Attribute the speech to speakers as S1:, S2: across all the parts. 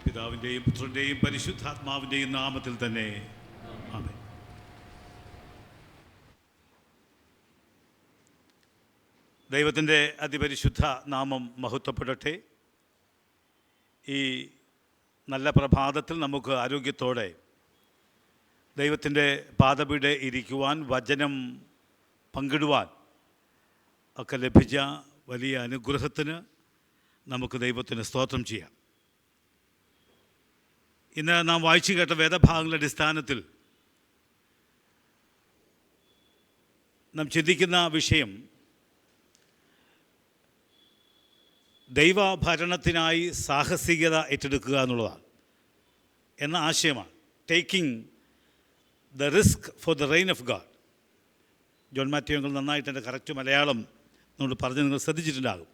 S1: പിതാവിൻ്റെയും പുത്രൻ്റെയും പരിശുദ്ധാത്മാവിൻ്റെയും നാമത്തിൽ തന്നെ ആമേൻ. ദൈവത്തിൻ്റെ അതിപരിശുദ്ധ നാമം മഹത്വപ്പെടട്ടെ. ഈ നല്ല പ്രഭാതത്തിൽ നമുക്ക് ആരോഗ്യത്തോടെ ദൈവത്തിൻ്റെ പാദപീഠെ ഇരിക്കുവാൻ, വചനം പങ്കിടുവാൻ ഒക്കെ ലഭിച്ച വലിയ അനുഗ്രഹത്തിന് നമുക്ക് ദൈവത്തിന് സ്തോത്രം ചെയ്യാം. ഇന്ന് നാം വായിച്ചു കേട്ട വേദഭാഗങ്ങളുടെ അടിസ്ഥാനത്തിൽ നാം ചിന്തിക്കുന്ന വിഷയം ദൈവഭരണത്തിനായി സാഹസികത ഏറ്റെടുക്കുക എന്നുള്ളതാണ് എന്ന ആശയമാണ്. Taking the risk for the reign of God. John Mathew uncle നന്നായിട്ട് എൻ്റെ കറക്റ്റ് മലയാളം നമ്മൾ പറഞ്ഞ് നിങ്ങൾ ശ്രദ്ധിച്ചിട്ടുണ്ടാകും.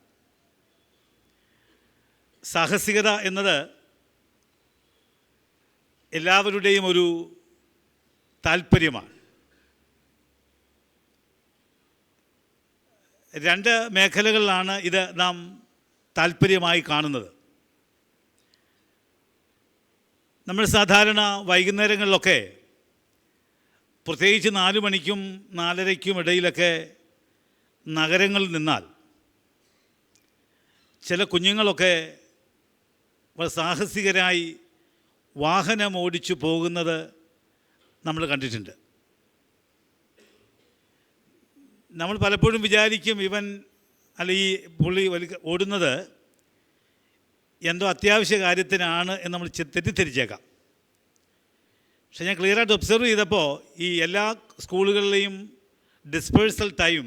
S1: സാഹസികത എന്നത് എല്ലാവരുടെയും ഒരു താല്പര്യമാണ്. രണ്ട് മേഖലകളിലാണ് ഇത് നാം താല്പര്യമായി കാണുന്നത്. നമ്മൾ സാധാരണ വൈകുന്നേരങ്ങളിലൊക്കെ, പ്രത്യേകിച്ച് 4 മണിക്കും 4:30ക്കും ഇടയിലൊക്കെ നഗരങ്ങളിൽ നിന്നാൽ ചില കുഞ്ഞുങ്ങളൊക്കെ സാഹസികരായി വാഹനം ഓടിച്ചു പോകുന്നത് നമ്മൾ കണ്ടിട്ടുണ്ട്. നമ്മൾ പലപ്പോഴും വിചാരിക്കും ഇവൻ ഈ പുള്ളി ഓടുന്നത് എന്തോ അത്യാവശ്യ കാര്യത്തിനാണ് എന്ന് നമ്മൾ തെറ്റിദ്ധരിച്ചേക്കാം. പക്ഷെ ഞാൻ ക്ലിയറായിട്ട് ഒബ്സർവ് ചെയ്തപ്പോൾ ഈ എല്ലാ സ്കൂളുകളിലെയും ഡിസ്പേഴ്സൽ ടൈം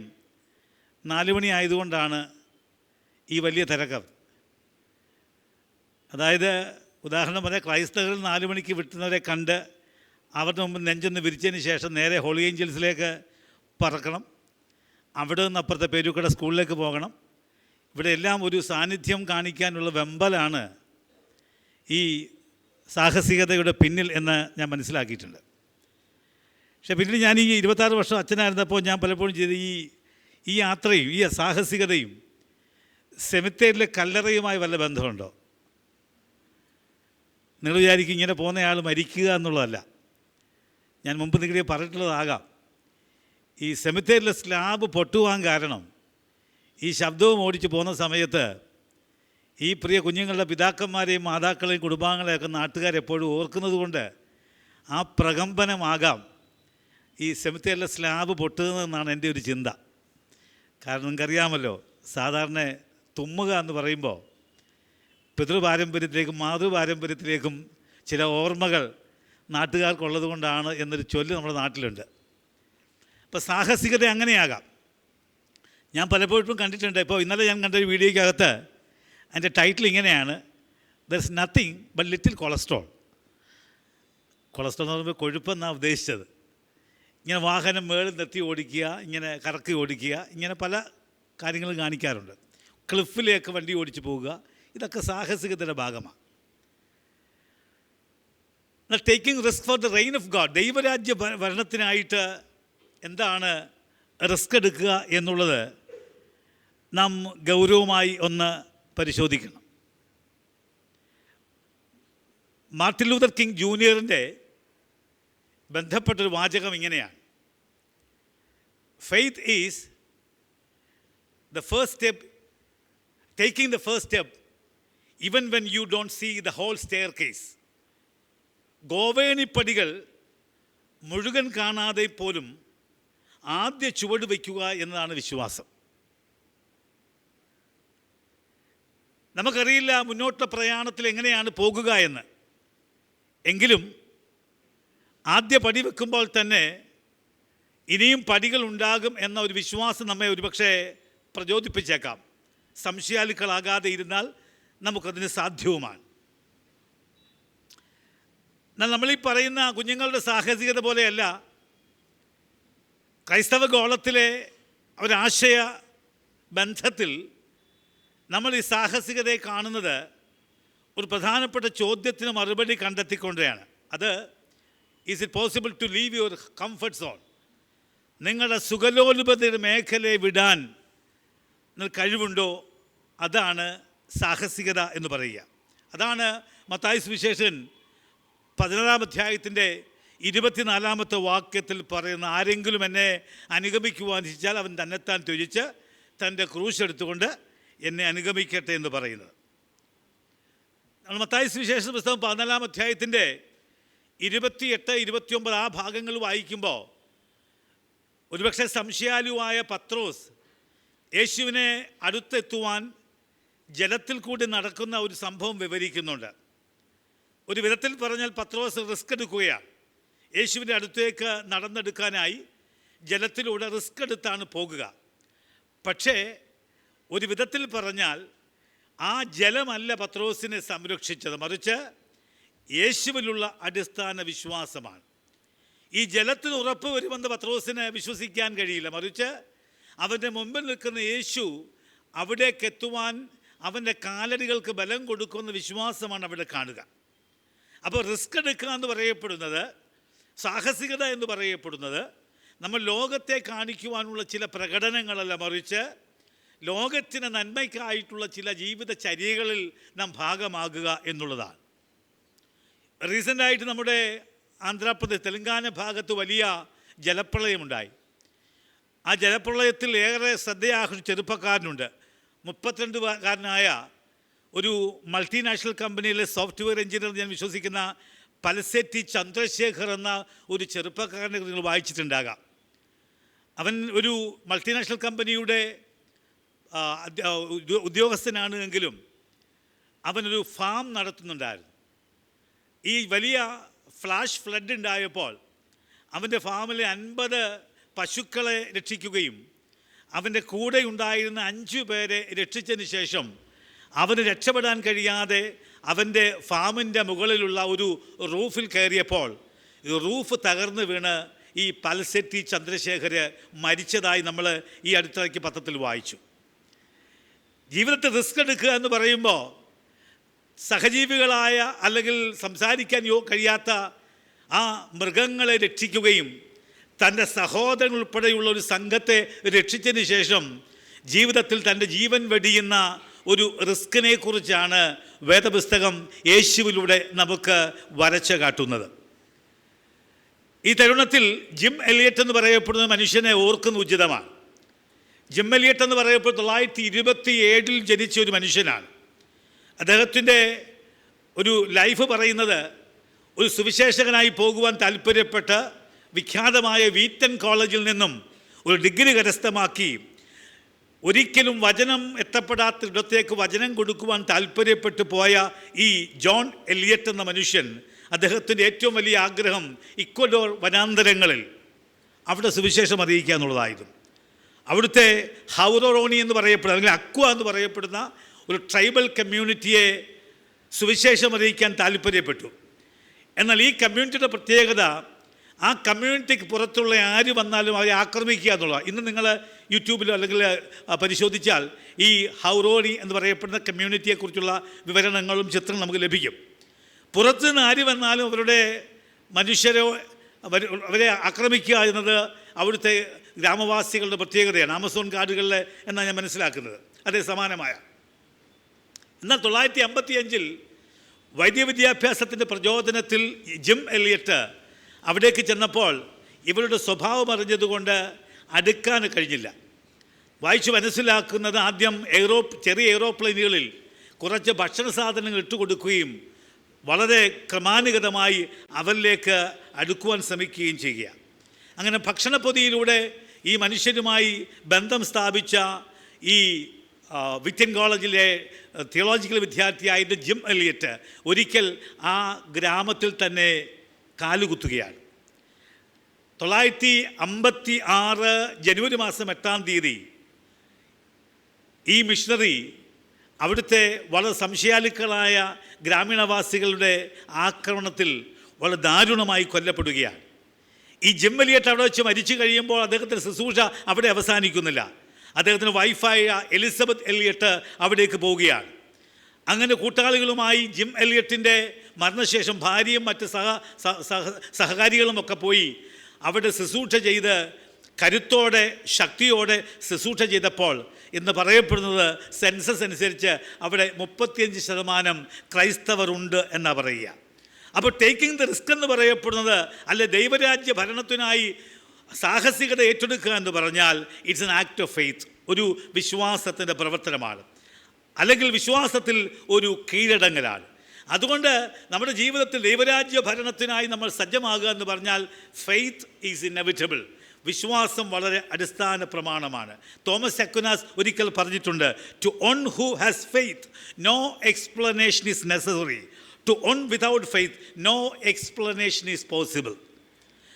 S1: 4 മണി ആയതുകൊണ്ടാണ് ഈ വലിയ തിരക്ക്. അതായത് ഉദാഹരണം പറയാം, ക്രൈസ്തവർ 4 മണിക്ക് വിട്ടുന്നവരെ കണ്ട് അവരുടെ മുമ്പ് നെഞ്ചൊന്ന് വിരിച്ചതിന് ശേഷം നേരെ ഹോളി ഏഞ്ചൽസിലേക്ക് പറക്കണം. അവിടെ നിന്ന് അപ്പുറത്തെ പേരൂക്കട സ്കൂളിലേക്ക് പോകണം. ഇവിടെ എല്ലാം ഒരു സാന്നിധ്യം കാണിക്കാനുള്ള വെമ്പലാണ് ഈ സാഹസികതയുടെ പിന്നിൽ എന്ന് ഞാൻ മനസ്സിലാക്കിയിട്ടുണ്ട്. പക്ഷേ പിന്നീട് ഞാൻ ഈ 26 വർഷം അച്ഛനായിരുന്നപ്പോൾ ഞാൻ പലപ്പോഴും ചെയ്ത് ഈ യാത്രയും ഈ സാഹസികതയും സെമിത്തേരിലെ കല്ലറയുമായി വല്ല ബന്ധമുണ്ടോ? നിങ്ങൾ വിചാരിക്കും ഇങ്ങനെ പോകുന്നയാൾ മരിക്കുക എന്നുള്ളതല്ല. ഞാൻ മുമ്പ് നിങ്ങളെ പറഞ്ഞിട്ടുള്ളതാകാം. ഈ സെമിത്തേരിലെ സ്ലാബ് പൊട്ടുവാൻ കാരണം ഈ ശബ്ദവും ഓടിച്ച് പോകുന്ന സമയത്ത് ഈ പ്രിയ കുഞ്ഞുങ്ങളുടെ പിതാക്കന്മാരെയും മാതാക്കളെയും കുടുംബാംഗങ്ങളെയൊക്കെ നാട്ടുകാരെപ്പോഴും ഓർക്കുന്നത് കൊണ്ട് ആ പ്രകമ്പനമാകാം ഈ സെമിത്തേരിലെ സ്ലാബ് പൊട്ടുന്നതെന്നാണ് എൻ്റെ ഒരു ചിന്ത. കാരണം നിങ്ങൾക്കറിയാമല്ലോ, സാധാരണ തുമ്മുക എന്ന് പറയുമ്പോൾ പിതൃപാരമ്പര്യത്തിലേക്കും മാതൃപാരമ്പര്യത്തിലേക്കും ചില ഓർമ്മകൾ നാട്ടുകാർക്കുള്ളത് കൊണ്ടാണ് എന്നൊരു ചൊല്ല് നമ്മുടെ നാട്ടിലുണ്ട്. അപ്പോൾ സാഹസികത അങ്ങനെയാകാം. ഞാൻ പലപ്പോഴും കണ്ടിട്ടുണ്ട്. ഇപ്പോൾ ഇന്നലെ ഞാൻ കണ്ടൊരു വീഡിയോയ്ക്കകത്ത് അതിൻ്റെ ടൈറ്റിൽ ഇങ്ങനെയാണ്: there is nothing but little cholesterol. Cholesterol എന്ന് പറയുമ്പോൾ കൊഴുപ്പെന്നാണ് ഉദ്ദേശിച്ചത്. ഇങ്ങനെ വാഹനം മേളിൽ നിർത്തി ഓടിക്കുക, ഇങ്ങനെ കറക്കി ഓടിക്കുക, ഇങ്ങനെ പല കാര്യങ്ങളും കാണിക്കാറുണ്ട്. ക്ലിഫിലേക്ക് വണ്ടി ഓടിച്ചു പോവുക, ഇതൊക്കെ സാഹസികതയുടെ ഭാഗമാണ്. Taking risk for the reign of God. ദൈവരാജ്യ ഭരണത്തിനായിട്ട് എന്താണ് റിസ്ക് എടുക്കുക എന്നുള്ളത് നാം ഗൗരവമായി ഒന്ന് പരിശോധിക്കണം. മാർട്ടിൻ ലൂതർ കിങ് ജൂനിയറിൻ്റെ ബന്ധപ്പെട്ടൊരു വാചകം ഇങ്ങനെയാണ്: faith is the first step, taking the first step even when you don't see the whole staircase. ഗോവേണിപ്പടികൾ മുഴുവൻ കാണാതെ പോലും ആദ്യ ചുവട് വയ്ക്കുക എന്നതാണ് വിശ്വാസം. നമുക്കറിയില്ല മുന്നോട്ടുള്ള പ്രയാണത്തിൽ എങ്ങനെയാണ് പോകുക എന്ന്. എങ്കിലും ആദ്യ പടി വെക്കുമ്പോൾ തന്നെ ഇനിയും പടികൾ ഉണ്ടാകും എന്ന ഒരു വിശ്വാസം നമ്മെ ഒരുപക്ഷെ പ്രചോദിപ്പിച്ചേക്കാം. സംശയാലുക്കളാകാതെ ഇരുന്നാൽ നമുക്കതിന് സാധ്യവുമാണ്. എന്നാൽ നമ്മളീ പറയുന്ന കുഞ്ഞുങ്ങളുടെ സാഹസികത പോലെയല്ല ക്രൈസ്തവ ഗോളത്തിലെ ഒരാശയ ബന്ധത്തിൽ നമ്മൾ ഈ സാഹസികതയെ കാണുന്നത് ഒരു പ്രധാനപ്പെട്ട ചോദ്യത്തിന് മറുപടി കണ്ടെത്തിക്കൊണ്ടാണ്. അത് is it possible to leave your comfort zone? നിങ്ങളുടെ സുഖലോലുപതയുടെ മേഖലയെ വിടാൻ നിങ്ങൾക്ക് കഴിവുണ്ടോ? അതാണ് സാഹസികത എന്ന് പറയുക. അതാണ് മത്തായി സുവിശേഷൻ 16-ാം അധ്യായത്തിൻ്റെ 24-ാമത്തെ വാക്യത്തിൽ പറയുന്ന, ആരെങ്കിലും എന്നെ അനുഗമിക്കുവാൻ ഇച്ഛിച്ചാൽ അവൻ തന്നെത്താൻ ത്യജിച്ച് തൻ്റെ ക്രൂശ് എടുത്തുകൊണ്ട് എന്നെ അനുഗമിക്കട്ടെ എന്ന് പറയുന്നത്. നമ്മൾ മത്തായി സുവിശേഷ പുസ്തകം 14-ാം അധ്യായത്തിൻ്റെ 28, 29 ആ ഭാഗങ്ങൾ വായിക്കുമ്പോൾ ഒരുപക്ഷെ സംശയാലുവായ പത്രോസ് യേശുവിനെ അടുത്തെത്തുവാൻ ജലത്തിൽ കൂടി നടക്കുന്ന ഒരു സംഭവം വിവരിക്കുന്നുണ്ട്. ഒരു വിധത്തിൽ പറഞ്ഞാൽ പത്രോസ് റിസ്ക് എടുക്കുകയാണ്. യേശുവിൻ്റെ അടുത്തേക്ക് നടന്നെടുക്കാനായി ജലത്തിലൂടെ റിസ്ക് എടുത്താണ് പോകുക. പക്ഷേ ഒരു വിധത്തിൽ പറഞ്ഞാൽ ആ ജലമല്ല പത്രോസിനെ സംരക്ഷിച്ചത്, മറിച്ച് യേശുവിലുള്ള അടിസ്ഥാന വിശ്വാസമാണ്. ഈ ജലത്തിന് ഉറപ്പ് വരുമെന്ന് പത്രോസിന് വിശ്വസിക്കാൻ കഴിയില്ല, മറിച്ച് അവൻ്റെ മുമ്പിൽ നിൽക്കുന്ന യേശു അവിടേക്ക് എത്തുവാൻ അവൻ്റെ കാലടികൾക്ക് ബലം കൊടുക്കുന്ന വിശ്വാസമാണ് അവിടെ കാണുക. അപ്പോൾ റിസ്ക് എടുക്കുക എന്ന് പറയപ്പെടുന്നത്, സാഹസികത എന്ന് പറയപ്പെടുന്നത് നമ്മൾ ലോകത്തെ കാണിക്കുവാനുള്ള ചില പ്രകടനങ്ങളല്ല, മറിച്ച് ലോകത്തിന് നന്മയ്ക്കായിട്ടുള്ള ചില ജീവിതചര്യകളിൽ നാം ഭാഗമാകുക എന്നുള്ളതാണ്. റീസെൻ്റായിട്ട് നമ്മുടെ ആന്ധ്രാപ്രദേശ്, തെലങ്കാന ഭാഗത്ത് വലിയ ജലപ്രളയമുണ്ടായി. ആ ജലപ്രളയത്തിൽ ഏറെ ശ്രദ്ധയാകർഷിച്ച ചെറുപ്പക്കാരനുണ്ട്. 32കാരനായ ഒരു മൾട്ടിനാഷണൽ കമ്പനിയിലെ സോഫ്റ്റ്വെയർ എഞ്ചിനീയർ ഞാൻ വിശ്വസിക്കുന്ന പൽസെറ്റി ചന്ദ്രശേഖർ എന്ന ഒരു ചെറുപ്പക്കാരനെ നിങ്ങൾ വായിച്ചിട്ടുണ്ടാകാം. അവൻ ഒരു മൾട്ടിനാഷണൽ കമ്പനിയുടെ ഉദ്യോഗസ്ഥനാണ് എങ്കിലും അവനൊരു ഫാം നടത്തുന്നുണ്ടായിരുന്നു. ഈ വലിയ ഫ്ലാഷ് ഫ്ലഡ് ഉണ്ടായപ്പോൾ അവൻ്റെ ഫാമിലെ 50 പശുക്കളെ രക്ഷിക്കുകയും അവൻ്റെ കൂടെ ഉണ്ടായിരുന്ന 5 പേരെ രക്ഷിച്ചതിന് ശേഷം അവന് രക്ഷപ്പെടാൻ കഴിയാതെ അവൻ്റെ ഫാമിൻ്റെ മുകളിലുള്ള ഒരു റൂഫിൽ കയറിയപ്പോൾ ഈ റൂഫ് തകർന്ന് വീണ് ഈ പൽസെറ്റി ചന്ദ്രശേഖർ മരിച്ചതായി നമ്മൾ ഈ അടുത്തിടയ്ക്ക് പത്രത്തിൽ വായിച്ചു. ജീവിതത്തിൽ റിസ്ക് എടുക്കുക എന്ന് പറയുമ്പോൾ സഹജീവികളായ അല്ലെങ്കിൽ സംസാരിക്കാൻ കഴിയാത്ത ആ മൃഗങ്ങളെ രക്ഷിക്കുകയും തൻ്റെ സഹോദരൻ ഉൾപ്പെടെയുള്ള ഒരു സംഘത്തെ രക്ഷിച്ചതിന് ശേഷം ജീവിതത്തിൽ തൻ്റെ ജീവൻ വെടിയുന്ന ഒരു റിസ്കിനെ കുറിച്ചാണ് വേദപുസ്തകം യേശുവിലൂടെ നമുക്ക് വരച്ച് കാട്ടുന്നത്. ഈ തരുണത്തിൽ ജിം എലിയറ്റ് എന്ന് പറയപ്പെടുന്ന മനുഷ്യനെ ഓർക്കുന്ന ഉചിതമാണ്. ജിം എലിയറ്റ് എന്ന് പറയപ്പോൾ 1927 ജനിച്ച ഒരു മനുഷ്യനാണ്. അദ്ദേഹത്തിൻ്റെ ഒരു ലൈഫ് പറയുന്നത്, ഒരു സുവിശേഷകനായി പോകുവാൻ താല്പര്യപ്പെട്ട് വിഖ്യാതമായ വീറ്റൻ കോളേജിൽ നിന്നും ഒരു ഡിഗ്രി കരസ്ഥമാക്കി ഒരിക്കലും വചനം എത്തപ്പെടാത്ത ഇടത്തേക്ക് വചനം കൊടുക്കുവാൻ താല്പര്യപ്പെട്ടു പോയ ഈ ജോൺ എലിയറ്റ് എന്ന മനുഷ്യൻ, അദ്ദേഹത്തിൻ്റെ ഏറ്റവും വലിയ ആഗ്രഹം ഇക്വഡോർ വനാന്തരങ്ങളിൽ അവിടെ സുവിശേഷം അറിയിക്കുക എന്നുള്ളതായിരുന്നു. അവിടുത്തെ ഹൗറോണി എന്ന് പറയപ്പെടുന്ന അല്ലെങ്കിൽ അക്വ എന്ന് പറയപ്പെടുന്ന ഒരു ട്രൈബൽ കമ്മ്യൂണിറ്റിയെ സുവിശേഷം അറിയിക്കാൻ താല്പര്യപ്പെട്ടു. എന്നാൽ ഈ കമ്മ്യൂണിറ്റിയുടെ പ്രത്യേകത, ആ കമ്മ്യൂണിറ്റിക്ക് പുറത്തുള്ള ആര് വന്നാലും അവരെ ആക്രമിക്കുക എന്നുള്ളതാണ്. ഇന്ന് നിങ്ങൾ യൂട്യൂബിലോ അല്ലെങ്കിൽ പരിശോധിച്ചാൽ ഈ ഹൗറോണി എന്ന് പറയപ്പെടുന്ന കമ്മ്യൂണിറ്റിയെക്കുറിച്ചുള്ള വിവരണങ്ങളും ചിത്രങ്ങളും നമുക്ക് ലഭിക്കും. പുറത്തുനിന്ന് ആര് വന്നാലും അവരുടെ മനുഷ്യരോ അവരെ ആക്രമിക്കുക എന്നത് അവിടുത്തെ ഗ്രാമവാസികളുടെ പ്രത്യേകതയാണ്. ആമസോൺ കാടുകളിൽ എന്നാണ് ഞാൻ മനസ്സിലാക്കുന്നത്. അതേ സമാനമായ. എന്നാൽ 1955 വൈദ്യവിദ്യാഭ്യാസത്തിൻ്റെ പ്രചോദനത്തിൽ ജിം എലിയറ്റ് അവിടേക്ക് ചെന്നപ്പോൾ ഇവരുടെ സ്വഭാവം അറിഞ്ഞതുകൊണ്ട് അടുക്കാൻ കഴിഞ്ഞില്ല. വായിച്ചു മനസ്സിലാക്കുന്നത്, ആദ്യം ചെറിയ എയ്റോപ്ലെയിനുകളിൽ കുറച്ച് ഭക്ഷണ സാധനങ്ങൾ ഇട്ടുകൊടുക്കുകയും വളരെ ക്രമാനുഗതമായി അവരിലേക്ക് അടുക്കുവാൻ ശ്രമിക്കുകയും ചെയ്യുക. അങ്ങനെ ഭക്ഷണപ്പൊതിയിലൂടെ ഈ മനുഷ്യരുമായി ബന്ധം സ്ഥാപിച്ച ഈ വിക്ടൻ കോളേജിലെ തിയോളജിക്കൽ വിദ്യാർത്ഥിയായിട്ട് ജിം എലിയറ്റ് ഒരിക്കൽ ആ ഗ്രാമത്തിൽ തന്നെ കാലുകുത്തുകയാണ്. 1956 ജനുവരി മാസം 8-ാം തീയതി ഈ മിഷണറി അവിടുത്തെ വളരെ സംശയാലുക്കളായ ഗ്രാമീണവാസികളുടെ ആക്രമണത്തിൽ വളരെ ദാരുണമായി കൊല്ലപ്പെടുകയാണ്. ഈ ജിം എലിയറ്റ് അവിടെ വെച്ച് മരിച്ചു കഴിയുമ്പോൾ അദ്ദേഹത്തിൻ്റെ ശുശ്രൂഷ അവിടെ അവസാനിക്കുന്നില്ല. അദ്ദേഹത്തിൻ്റെ വൈഫായ എലിസബത്ത് എലിയറ്റ് അവിടേക്ക് പോവുകയാണ്. അങ്ങനെ കൂട്ടാളികളുമായി ജിം എലിയറ്റിൻ്റെ മരണശേഷം ഭാര്യയും മറ്റ് സഹകാരികളുമൊക്കെ പോയി അവിടെ ശുശ്രൂഷ ചെയ്ത് കരുത്തോടെ ശക്തിയോടെ ശുശ്രൂഷ ചെയ്തപ്പോൾ എന്ന് പറയപ്പെടുന്നത് സെൻസസ് അനുസരിച്ച് അവിടെ 35% ക്രൈസ്തവർ ഉണ്ട് എന്നാണ് പറയുക. അപ്പോൾ ടേക്കിംഗ് ദ റിസ്ക് എന്ന് പറയപ്പെടുന്നത്, അല്ലെ ദൈവരാജ്യ ഭരണത്തിനായി സാഹസികത ഏറ്റെടുക്കുക എന്ന് പറഞ്ഞാൽ it's an act of faith, ഒരു വിശ്വാസത്തിൻ്റെ പ്രവർത്തനമാണ്, അല്ലെങ്കിൽ വിശ്വാസത്തിൽ ഒരു കീഴടങ്ങലാണ്. അതുകൊണ്ട് നമ്മുടെ ജീവിതത്തിൽ ദൈവരാജ്യ ഭരണത്തിനായി നമ്മൾ സജ്ജമാകുക എന്ന് പറഞ്ഞാൽ ഫെയ്ത്ത് ഈസ് ഇന്നെവിറ്റബിൾ. വിശ്വാസം വളരെ അടിസ്ഥാന പ്രമാണമാണ്. തോമസ് അക്വിനാസ് ഒരിക്കൽ പറഞ്ഞിട്ടുണ്ട്, to one who has faith no explanation is necessary, to one without faith no explanation is possible.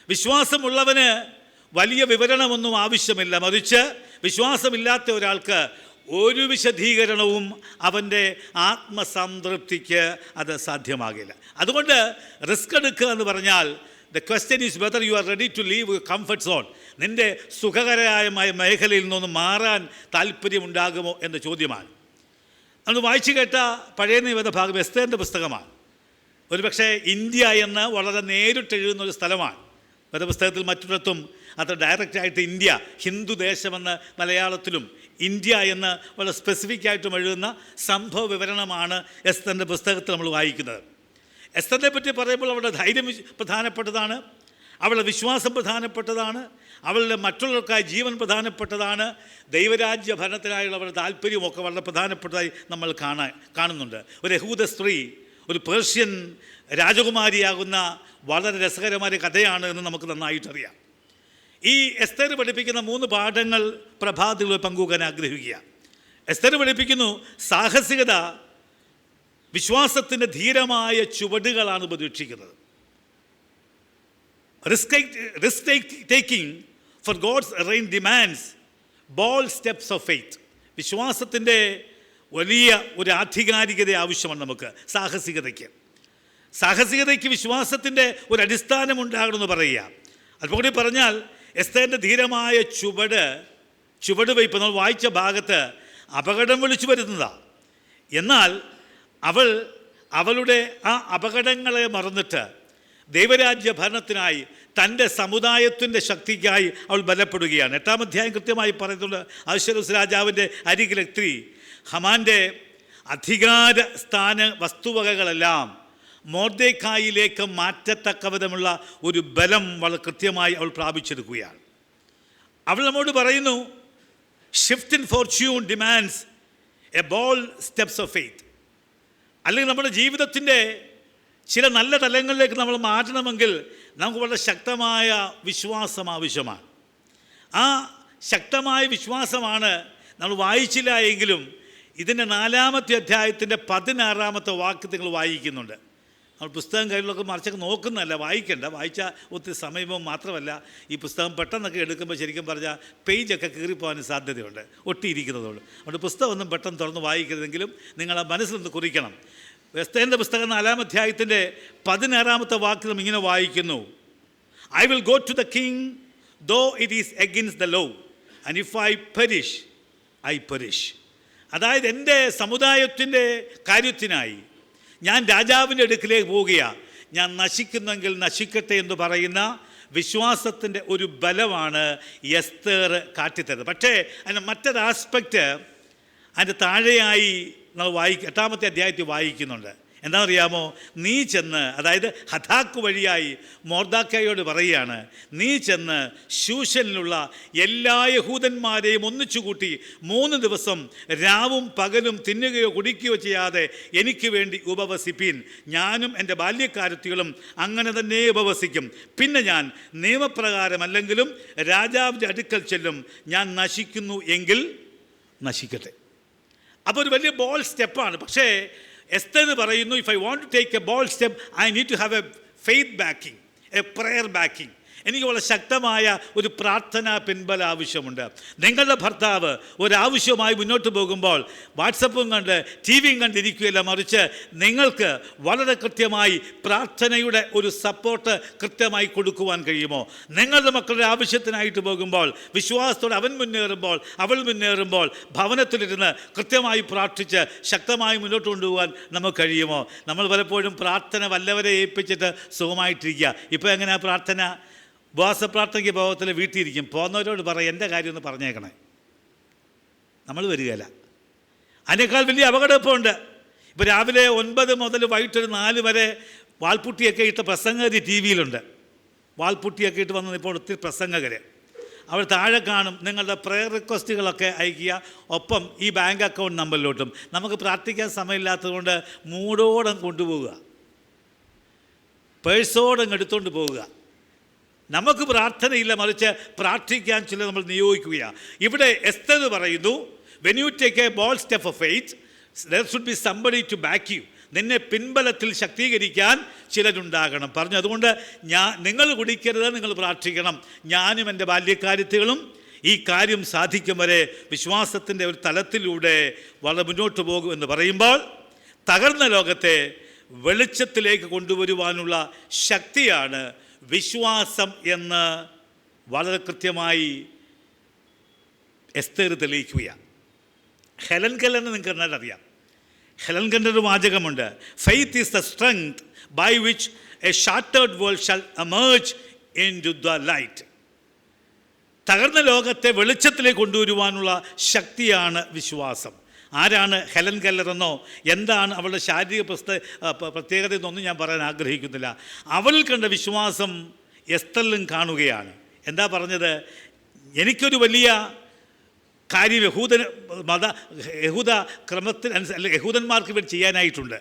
S1: വിശ്വാസമുള്ളവന് വലിയ വിവരണമൊന്നും ആവശ്യമില്ല, മറിച്ച് വിശ്വാസമില്ലാത്ത ഒരാൾക്ക് ഒരു വിശദീകരണവും അവൻ്റെ ആത്മസംതൃപ്തിക്ക് അത് സാധ്യമാകില്ല. അതുകൊണ്ട് റിസ്ക് എടുക്കുക എന്ന് പറഞ്ഞാൽ the question is whether you are ready to leave your comfort zone. നിൻ്റെ സുഖകരമായ മേഖലയിൽ നിന്നും മാറാൻ താല്പര്യമുണ്ടാകുമോ എന്ന ചോദ്യമാണ്. അന്ന് വായിച്ചു കേട്ട പഴയ നിയമ ഭാഗം എസ്തേറിൻ്റെ പുസ്തകമാണ്. ഒരുപക്ഷെ ഇന്ത്യ എന്ന് വളരെ നേരിട്ടെഴുതുന്നൊരു സ്ഥലമാണ്. വേദപുസ്തകത്തിൽ മറ്റൊരിടത്തും അത് ഡയറക്റ്റായിട്ട് ഇന്ത്യ, ഹിന്ദു ദേശമെന്ന് മലയാളത്തിലും ഇന്ത്യ എന്ന് വളരെ സ്പെസിഫിക് ആയിട്ടും എഴുതുന്ന സംഭവ വിവരണമാണ് എസ്തറിൻ്റെ പുസ്തകത്തിൽ നമ്മൾ വായിക്കുന്നത്. എസ്തറിനെ പറ്റി പറയുമ്പോൾ അവളുടെ ധൈര്യം പ്രധാനപ്പെട്ടതാണ്, അവളുടെ വിശ്വാസം പ്രധാനപ്പെട്ടതാണ്, അവളുടെ മറ്റുള്ളവർക്കായി ജീവൻ പ്രധാനപ്പെട്ടതാണ്, ദൈവരാജ്യ ഭരണത്തിനായുള്ള അവരുടെ താല്പര്യമൊക്കെ വളരെ പ്രധാനപ്പെട്ടതായി നമ്മൾ കാണുന്നുണ്ട്. ഒരു യഹൂദ സ്ത്രീ ഒരു പേർഷ്യൻ രാജകുമാരിയാകുന്ന വളരെ രസകരമായ കഥയാണ് എന്ന് നമുക്ക് നന്നായിട്ടറിയാം. ഈ എസ്തർ പഠിപ്പിക്കുന്ന 3 പാഠങ്ങൾ പ്രഭാതത്തിൽ പങ്കുവെക്കാൻ ആഗ്രഹിക്കുക. എസ്തർ പഠിപ്പിക്കുന്നു, സാഹസികത വിശ്വാസത്തിൻ്റെ ധീരമായ ചുവടുകളാണ് പ്രതീക്ഷിക്കുന്നത്. Risk taking for God's reign demands bold steps of faith. വിശ്വാസത്തിൻ്റെ വലിയ ഒരു ആധികാരികത ആവശ്യമാണ് നമുക്ക് സാഹസികതയ്ക്ക് വിശ്വാസത്തിൻ്റെ ഒരു അടിസ്ഥാനമുണ്ടാകണമെന്ന് പറയുക. അല്പം കൂടി പറഞ്ഞാൽ എസ്തേറിൻ്റെ ധീരമായ ചുവടുവയ്പ് നമ്മൾ വായിച്ച ഭാഗത്ത് അപകടം വിളിച്ചു വരുന്നതാണ്. എന്നാൽ അവളുടെ ആ അപകടങ്ങളെ മറന്നിട്ട് ദൈവരാജ്യ ഭരണത്തിനായി തൻ്റെ സമുദായത്തിൻ്റെ ശക്തിക്കായി അവൾ ബലപ്പെടുകയാണ്. 8-ാം അധ്യായം കൃത്യമായി പറയുന്നുണ്ട്, അഹശ്വേരോസ് രാജാവിൻ്റെ അരികിലെത്തി ഹമാൻ്റെ അധികാര സ്ഥാന വസ്തുവകകളെല്ലാം മൊർദെഖായിലേക്ക് മാറ്റത്തക്കവിധമുള്ള ഒരു ബലം വളരെ കൃത്യമായി അവൾ പ്രാപിച്ചെടുക്കുകയാണ്. അവൾ നമ്മോട് പറയുന്നു, shift in Fortune demands A bold steps of faith. അല്ലെങ്കിൽ നമ്മുടെ ജീവിതത്തിൻ്റെ ചില നല്ല തലങ്ങളിലേക്ക് നമ്മൾ മാറ്റണമെങ്കിൽ നമുക്ക് വളരെ ശക്തമായ വിശ്വാസം ആവശ്യമാണ്. ആ ശക്തമായ വിശ്വാസമാണ് നമ്മൾ വായിച്ചില്ല എങ്കിലും ഇതിൻ്റെ 4-ാമത്തെ അധ്യായത്തിൻ്റെ 16-ാമത്തെ വാക്യം നിങ്ങൾ വായിക്കുന്നുണ്ട്. നമ്മൾ പുസ്തകം കയ്യിലൊക്കെ മറിച്ചൊക്കെ നോക്കുന്നതല്ല, വായിക്കേണ്ട. വായിച്ചാൽ ഒത്തിരി സമയവും മാത്രമല്ല, ഈ പുസ്തകം പെട്ടെന്നൊക്കെ എടുക്കുമ്പോൾ ശരിക്കും പറഞ്ഞാൽ പേജൊക്കെ കീറിപ്പോകാനും സാധ്യതയുണ്ട്, ഒട്ടിയിരിക്കുന്നതുകൊണ്ട്. അതുകൊണ്ട് പുസ്തകമൊന്നും പെട്ടെന്ന് തുറന്ന് വായിക്കരുതെങ്കിലും നിങ്ങൾ ആ മനസ്സിൽ നിന്ന് കുറിക്കണം. എസ്തേറിൻ്റെ പുസ്തകം 4-ാം അധ്യായത്തിൻ്റെ 16-ാമത്തെ വാക്യം ഇങ്ങനെ വായിക്കുന്നു, I will go to the king though it is against the law and if I perish I perish. അതായത് എൻ്റെ സമുദായത്തിൻ്റെ കാര്യത്തിനായി ഞാൻ രാജാവിൻ്റെ അടുക്കിലേക്ക് പോവുകയാണ്, ഞാൻ നശിക്കുന്നെങ്കിൽ നശിക്കട്ടെ എന്ന് പറയുന്ന വിശ്വാസത്തിൻ്റെ ഒരു ബലമാണ് എസ്തേർ കാട്ടിത്തരുന്നത്. പക്ഷേ അതിന് മറ്റൊരു ആസ്പെക്റ്റ് അതിൻ്റെ താഴെയായി നമ്മൾ 8-ാമത്തെ അധ്യായത്തിൽ വായിക്കുന്നുണ്ട്. എന്താണെന്നറിയാമോ? നീ ചെന്ന്, അതായത് ഹഥാക്ക് വഴിയായി മൊർദെഖായിയോട് പറയുകയാണ്, നീ ചെന്ന് ശൂശനിലുള്ള എല്ലാ യഹൂദന്മാരെയും ഒന്നിച്ചു കൂട്ടി 3 ദിവസം രാവും പകലും തിന്നുകയോ കുടിക്കുകയോ ചെയ്യാതെ എനിക്ക് വേണ്ടി ഉപവസിപ്പീൻ. ഞാനും എൻ്റെ ബാല്യക്കാരത്തികളും അങ്ങനെ തന്നെ ഉപവസിക്കും. പിന്നെ ഞാൻ നിയമപ്രകാരമല്ലെങ്കിലും രാജാവിൻ്റെ അടുക്കൽ ചെല്ലും. ഞാൻ നശിക്കുന്നു എങ്കിൽ നശിക്കട്ടെ. അപ്പോൾ ഒരു വലിയ ബോൾഡ് സ്റ്റെപ്പാണ്. പക്ഷേ എസ്തേർ പറയുന്നു, if I want to take a bold step I need to have a faith backing, a prayer backing. എനിക്ക് വളരെ ശക്തമായ ഒരു പ്രാർത്ഥനാ പിൻബല ആവശ്യമുണ്ട്. നിങ്ങളുടെ ഭർത്താവ് ഒരാവശ്യമായി മുന്നോട്ട് പോകുമ്പോൾ വാട്സപ്പും കണ്ട് ടി വിയും കണ്ടിരിക്കുകയല്ല, മറിച്ച് നിങ്ങൾക്ക് വളരെ കൃത്യമായി പ്രാർത്ഥനയുടെ ഒരു സപ്പോർട്ട് കൃത്യമായി കൊടുക്കുവാൻ കഴിയുമോ? നിങ്ങളുടെ മക്കളുടെ ആവശ്യത്തിനായിട്ട് പോകുമ്പോൾ വിശ്വാസത്തോടെ അവൻ മുന്നേറുമ്പോൾ അവൾ മുന്നേറുമ്പോൾ ഭവനത്തിലിരുന്ന് കൃത്യമായി പ്രാർത്ഥിച്ച് ശക്തമായി മുന്നോട്ട് കൊണ്ടുപോകാൻ നമുക്ക് കഴിയുമോ? നമ്മൾ പലപ്പോഴും പ്രാർത്ഥന വല്ലവരെ ഏൽപ്പിച്ചിട്ട് സുഖമായിട്ടിരിക്കുക. ഇപ്പോൾ എങ്ങനെയാണ് പ്രാർത്ഥന? ഉപവാസ പ്രാർത്ഥനയ്ക്ക് ഭാഗത്തിൽ വീട്ടിലിരിക്കും. പോകുന്നവരോട് പറയും, എൻ്റെ കാര്യം ഒന്ന് പറഞ്ഞേക്കണേ. നമ്മൾ വരികയില്ല. അതിനേക്കാൾ വലിയ അപകടം ഇപ്പോൾ ഉണ്ട്. ഇപ്പോൾ രാവിലെ 9 മുതൽ വൈകിട്ട് 4 വരെ വാൾപുട്ടിയൊക്കെ ഇട്ട പ്രസംഗകർ ടി വിയിലുണ്ട്. വാൾപുട്ടിയൊക്കെ ഇട്ട് വന്ന് ഇപ്പോൾ ഒത്തിരി പ്രസംഗകർ. അവർ താഴെ കാണും, നിങ്ങളുടെ പ്രെയർ റിക്വസ്റ്റുകളൊക്കെ അയക്കുക, ഒപ്പം ഈ ബാങ്ക് അക്കൗണ്ട് നമ്പറിലോട്ടും. നമുക്ക് പ്രാർത്ഥിക്കാൻ സമയമില്ലാത്തതുകൊണ്ട് മൂടോടം കൊണ്ടുപോവുക, പേഴ്സോടം എടുത്തുകൊണ്ട് പോവുക. നമുക്ക് പ്രാർത്ഥനയില്ല, മറിച്ച് പ്രാർത്ഥിക്കാൻ ചില നമ്മൾ നിയോഗിക്കുക. ഇവിടെ എസ്തർ പറയുന്നു, when you take a bold step of faith, there should be somebody to back you. നിന്നെ പിൻബലത്തിൽ ശക്തീകരിക്കാൻ ചിലരുണ്ടാകണം പറഞ്ഞു. അതുകൊണ്ട് നിങ്ങൾ കുടിക്കരുത്, നിങ്ങൾ പ്രാർത്ഥിക്കണം. ഞാനും എൻ്റെ ബാല്യക്കാര്യത്തികളും ഈ കാര്യം സാധിക്കും വരെ വിശ്വാസത്തിൻ്റെ ഒരു തലത്തിലൂടെ വളരെ മുന്നോട്ട് പോകുമെന്ന് പറയുമ്പോൾ, തകർന്ന ലോകത്തെ വെളിച്ചത്തിലേക്ക് കൊണ്ടുവരുവാനുള്ള ശക്തിയാണ് വിശ്വാസം എന്ന് വളരെ കൃത്യമായി എസ്തർ തെളിയിക്കുകയാണ്. ഹെലൻ കെല്ലറിനെ നിങ്ങൾക്ക് എന്നാലും അറിയാം. ഹെലൻ കെല്ലർ വാചകമുണ്ട്, faith is the strength by which a shattered world shall emerge into the light. തകർന്ന ലോകത്തെ വെളിച്ചത്തിലേക്ക് കൊണ്ടുവരുവാനുള്ള ശക്തിയാണ് വിശ്വാസം. ആരാണ് ഹെലൻ കെല്ലർ എന്നോ എന്താണ് അവളുടെ ശാരീരിക പ്രത്യേകത എന്നൊന്നും ഞാൻ പറയാൻ ആഗ്രഹിക്കുന്നില്ല. അവൾ കണ്ട വിശ്വാസം എസ്തറിലും കാണുകയാണ്. എന്താ പറഞ്ഞത്? എനിക്കൊരു വലിയ കാര്യം യഹൂദ ക്രമത്തിൽ അല്ലെങ്കിൽ യഹൂദന്മാർക്ക് വേണ്ടി ചെയ്യാനായിട്ടുണ്ട്.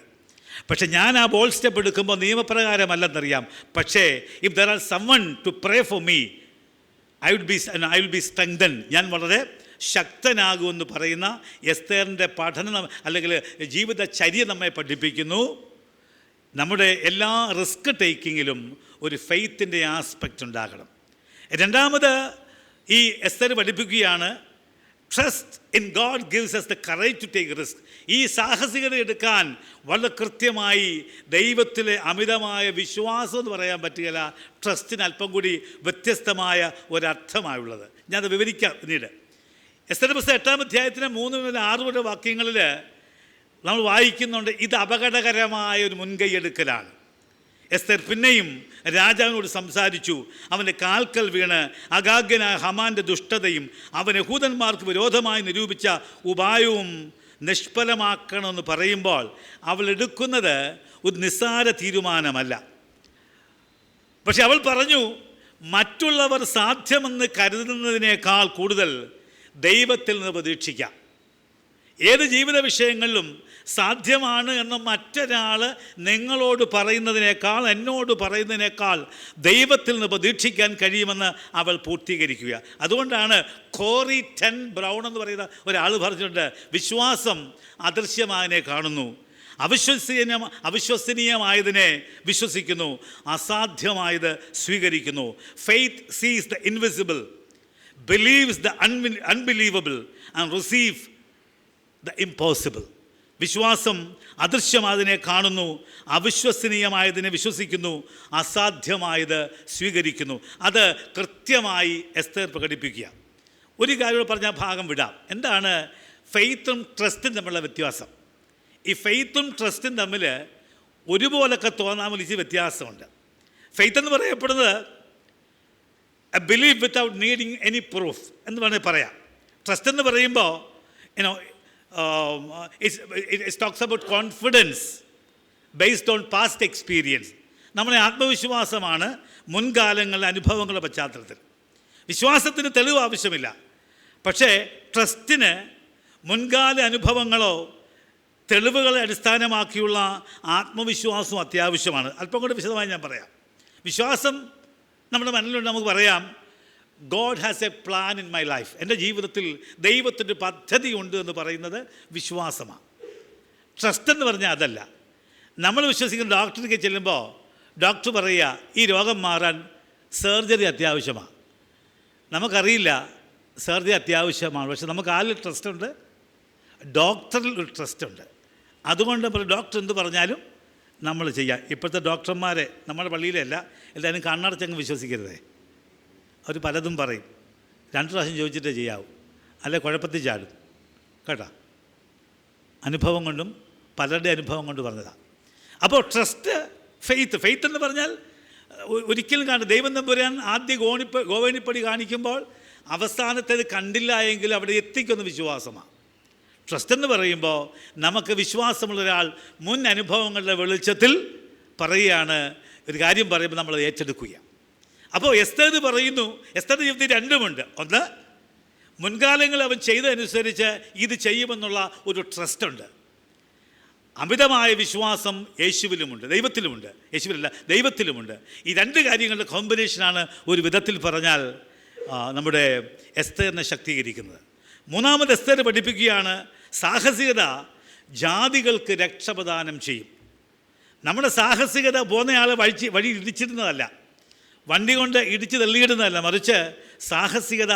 S1: പക്ഷെ ഞാൻ ആ ബോൾഡ് സ്റ്റെപ്പ് എടുക്കുമ്പോൾ നിയമപ്രകാരമല്ലെന്നറിയാം. പക്ഷേ if there are summon to pray for me, I will be strengthen, ഞാൻ വളരെ ശക്തനാകുമെന്ന് പറയുന്ന എസ്തേറിൻ്റെ പഠനം അല്ലെങ്കിൽ ജീവിതചര്യ നമ്മെ പഠിപ്പിക്കുന്നു. നമ്മുടെ എല്ലാ റിസ്ക് ടേക്കിങ്ങിലും ഒരു ഫെയ്ത്തിൻ്റെ ആസ്പെക്റ്റ് ഉണ്ടാകണം. രണ്ടാമത് ഈ എസ്തർ പഠിപ്പിക്കുകയാണ്, trust in God gives us the courage to take risk. ഈ സാഹസികത എടുക്കാൻ വളരെ കൃത്യമായി ദൈവത്തിലെ അമിതമായ വിശ്വാസം എന്ന് പറയാൻ പറ്റുകയില്ല. ട്രസ്റ്റിന് അല്പം കൂടി വ്യത്യസ്തമായ ഒരർത്ഥമായുള്ളത് ഞാനത് വിവരിക്കാം പിന്നീട്. എസ്തർ പുസ്തകം 8-ാം അധ്യായത്തിന് 3 മുതൽ 6 വരെ വാക്യങ്ങളിൽ നമ്മൾ വായിക്കുന്നുണ്ട്, ഇത് അപകടകരമായ ഒരു മുൻകൈയെടുക്കലാണ്. എസ്തർ പിന്നെയും രാജാവിനോട് സംസാരിച്ചു. അവൻ്റെ കാൽക്കൽ വീണ് അഗാഗ്യനായ ഹമാൻ്റെ ദുഷ്ടതയും അവൻ യഹൂദന്മാർക്ക് വിരോധമായി നിരൂപിച്ച ഉപായവും നിഷ്ഫലമാക്കണമെന്ന് പറയുമ്പോൾ അവൾ എടുക്കുന്നത് ഒരു നിസ്സാര തീരുമാനമല്ല. പക്ഷെ അവൾ പറഞ്ഞു, മറ്റുള്ളവർ സാധ്യമെന്ന് കരുതുന്നതിനേക്കാൾ കൂടുതൽ ദൈവത്തിൽ നിന്ന് പ്രതീക്ഷിക്കാം. ഏത് ജീവിത വിഷയങ്ങളിലും സാധ്യമാണ് എന്ന് മറ്റൊരാൾ നിങ്ങളോട് പറയുന്നതിനേക്കാൾ, എന്നോട് പറയുന്നതിനേക്കാൾ ദൈവത്തിൽ നിന്ന് പ്രതീക്ഷിക്കാൻ കഴിയുമെന്ന് അവൾ പൂർത്തീകരിക്കുക. അതുകൊണ്ടാണ് കോറി ടെൻ ബ്രൗൺ എന്ന് പറയുന്ന ഒരാൾ പറഞ്ഞിട്ടുണ്ട്, വിശ്വാസം അദൃശ്യമായതിനെ കാണുന്നു, അവിശ്വസനീയമായതിനെ വിശ്വസിക്കുന്നു, അസാധ്യമായത് സ്വീകരിക്കുന്നു. ഫെയ്ത്ത് സീസ് the invisible, believes the unbelievable and receive the impossible. വിശ്വാസം അദൃശ്യമായതിനെ കാണുന്നു, അവിശ്വസനീയമായതിനെ വിശ്വസിക്കുന്നു, അസാധ്യമായത് സ്വീകരിക്കുന്നു. അത് കൃത്യമായി എസ്തർ പ്രകടിപ്പിക്കുക. ഒരു കാര്യം പറഞ്ഞാൽ ഭാഗം വിടാം. എന്താണ് ഫെയ്ത്തും ട്രസ്റ്റും തമ്മിലുള്ള വ്യത്യാസം? ഈ ഫെയ്ത്തും ട്രസ്റ്റും തമ്മിൽ ഒരുപോലൊക്കെ തോന്നാൻ വലിയ വ്യത്യാസമുണ്ട്. ഫെയ്ത്ത് എന്ന് പറയപ്പെടുന്നത് A believe without needing any proof എന്ന് വേണമെങ്കിൽ പറയാം. ട്രസ്റ്റ് എന്ന് പറയുമ്പോൾ it talks about confidence based on past experience. നമ്മുടെ ആത്മവിശ്വാസമാണ് മുൻകാലങ്ങളിലെ അനുഭവങ്ങളുടെ പശ്ചാത്തലത്തിൽ. വിശ്വാസത്തിന് തെളിവ് ആവശ്യമില്ല, പക്ഷേ ട്രസ്റ്റിന് മുൻകാല അനുഭവങ്ങളോ തെളിവുകളെ അടിസ്ഥാനമാക്കിയുള്ള ആത്മവിശ്വാസവും അത്യാവശ്യമാണ്. അല്പം കൂടി വിശദമായി ഞാൻ പറയാം. വിശ്വാസം നമ്മുടെ മനസ്സിലുണ്ട്. നമുക്ക് പറയാം, God has A plan in my life. എൻ്റെ ജീവിതത്തിൽ ദൈവത്തിൻ്റെ പദ്ധതി ഉണ്ട് എന്ന് പറയുന്നത് വിശ്വാസമാണ്. ട്രസ്റ്റ് എന്ന് പറഞ്ഞാൽ അതല്ല. നമ്മൾ വിശ്വസിക്കുന്ന ഡോക്ടർക്ക് ചെല്ലുമ്പോൾ ഡോക്ടർ പറയുക, ഈ രോഗം മാറാൻ സർജറി അത്യാവശ്യമാണ്. നമുക്കറിയില്ല സർജറി അത്യാവശ്യമാണ്, പക്ഷെ നമുക്ക് ആരിൽ ട്രസ്റ്റ് ഉണ്ട്? ഡോക്ടറിൽ ഒരു ട്രസ്റ്റ് ഉണ്ട്. അതുകൊണ്ട് ഡോക്ടർ എന്ത് പറഞ്ഞാലും നമ്മൾ ചെയ്യാം. ഇപ്പോഴത്തെ ഡോക്ടർമാരെ നമ്മുടെ പള്ളിയിലല്ല, എല്ലാവരും കണ്ണടച്ചങ്ങ് വിശ്വസിക്കരുതേ. അവർ പലതും പറയും, 2 പ്രാവശ്യം ചോദിച്ചിട്ടേ ചെയ്യാവൂ, അല്ലെ കുഴപ്പത്തിൽ ചാടും കേട്ടോ. അനുഭവം കൊണ്ടും പലരുടെ അനുഭവം കൊണ്ട് പറഞ്ഞതാണ്. അപ്പോൾ ട്രസ്റ്റ്, ഫെയ്ത്ത് എന്ന് പറഞ്ഞാൽ ഒരിക്കലും കാണും. ദൈവം തമ്പുരാൻ ആദ്യ ഗോവേണിപ്പടി കാണിക്കുമ്പോൾ അവസാനത്തേത് കണ്ടില്ല എങ്കിൽ അവിടെ എത്തിക്കുന്ന വിശ്വാസമാണ്. ട്രസ്റ്റ് എന്ന് പറയുമ്പോൾ നമുക്ക് വിശ്വാസമുള്ള ഒരാൾ മുൻ അനുഭവങ്ങളുടെ വെളിച്ചത്തിൽ പറയുകയാണ്, ഒരു കാര്യം പറയുമ്പോൾ നമ്മൾ ഏറ്റെടുക്കുക. അപ്പോൾ എസ്തേർ പറയുന്നു, എസ്തേറിൻ്റെ ജീവിതത്തിൽ രണ്ടുമുണ്ട്. ഒന്ന്, മുൻകാലങ്ങളിൽ അവൻ ചെയ്തതനുസരിച്ച് ഇത് ചെയ്യുമെന്നുള്ള ഒരു ട്രസ്റ്റുണ്ട്. അമിതമായ വിശ്വാസം യേശുവിലുമുണ്ട്, ദൈവത്തിലുമുണ്ട്. യേശുവിലല്ല, ദൈവത്തിലുമുണ്ട്. ഈ രണ്ട് കാര്യങ്ങളുടെ കോമ്പിനേഷനാണ് ഒരു വിധത്തിൽ പറഞ്ഞാൽ നമ്മുടെ എസ്തേറിനെ ശക്തീകരിക്കുന്നത്. മൂന്നാമത് എസ്തേർ പഠിപ്പിക്കുകയാണ്, സാഹസികത ജാതികൾക്ക് രക്ഷപ്രദാനം ചെയ്യും. നമ്മുടെ സാഹസികത പോകുന്നയാളെ വഴി ഇടിച്ചിടുന്നതല്ല, വണ്ടി കൊണ്ട് ഇടിച്ച് തള്ളിയിടുന്നതല്ല, മറിച്ച് സാഹസികത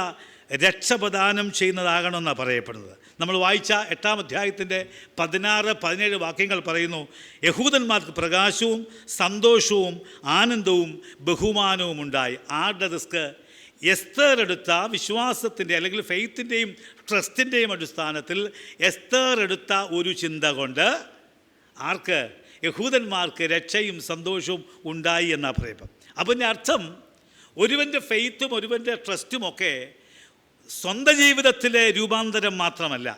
S1: രക്ഷപ്രദാനം ചെയ്യുന്നതാകണമെന്നാണ് പറയപ്പെടുന്നത്. നമ്മൾ വായിച്ച 8-ാം അധ്യായത്തിൻ്റെ 16-17 വാക്യങ്ങൾ പറയുന്നു, യഹൂദന്മാർക്ക് പ്രകാശവും സന്തോഷവും ആനന്ദവും ബഹുമാനവും ഉണ്ടായി. ആരുടെ റിസ്ക്? എസ്തേർ എടുത്ത വിശ്വാസത്തിൻ്റെ അല്ലെങ്കിൽ ഫെയ്ത്തിൻ്റെയും ട്രസ്റ്റിൻ്റെയും അടിസ്ഥാനത്തിൽ എസ്തേർ എടുത്ത ഒരു ചിന്ത കൊണ്ട് ആർക്ക്? യഹൂദന്മാർക്ക് രക്ഷയും സന്തോഷവും ഉണ്ടായി എന്നാണ് പറയപ്പെടും. അപ്പം ഇതിൻ്റെ അർത്ഥം ഒരുവൻ്റെ ഫെയ്ത്തും ഒരുവൻ്റെ ട്രസ്റ്റുമൊക്കെ സ്വന്തം ജീവിതത്തിലെ രൂപാന്തരം മാത്രമല്ല,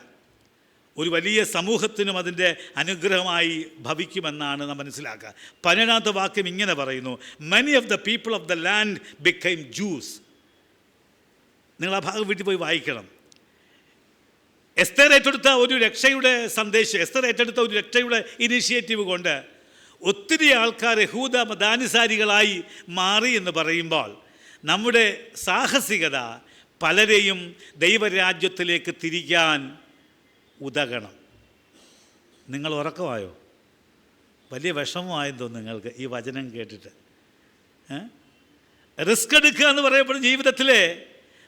S1: ഒരു വലിയ സമൂഹത്തിനും അതിൻ്റെ അനുഗ്രഹമായി ഭവിക്കുമെന്നാണ് നാം മനസ്സിലാക്കുക. 17-ാമത്തെ വാക്യം ഇങ്ങനെ പറയുന്നു, many of the people of the land became juice. നിങ്ങൾ ആ ഭാഗം വീട്ടിൽ പോയി വായിക്കണം. എസ്തേർ ഏറ്റെടുത്ത ഒരു രക്ഷയുടെ സന്ദേശം, എസ്തേർ ഏറ്റെടുത്ത ഒരു രക്ഷയുടെ ഇനീഷ്യേറ്റീവ് കൊണ്ട് ഒത്തിരി ആൾക്കാർ യഹൂദ മതാനുസാരികളായി മാറി എന്ന് പറയുമ്പോൾ നമ്മുടെ സാഹസികത പലരെയും ദൈവരാജ്യത്തിലേക്ക് തിരിക്കാൻ ഉതകണം. നിങ്ങൾ ഉറക്കമായോ? വലിയ വിഷമമായെന്ന് തോന്നുന്നു നിങ്ങൾക്ക് ഈ വചനം കേട്ടിട്ട്. റിസ്ക് എടുക്കുക എന്ന് പറയപ്പെടുന്ന ജീവിതത്തിലെ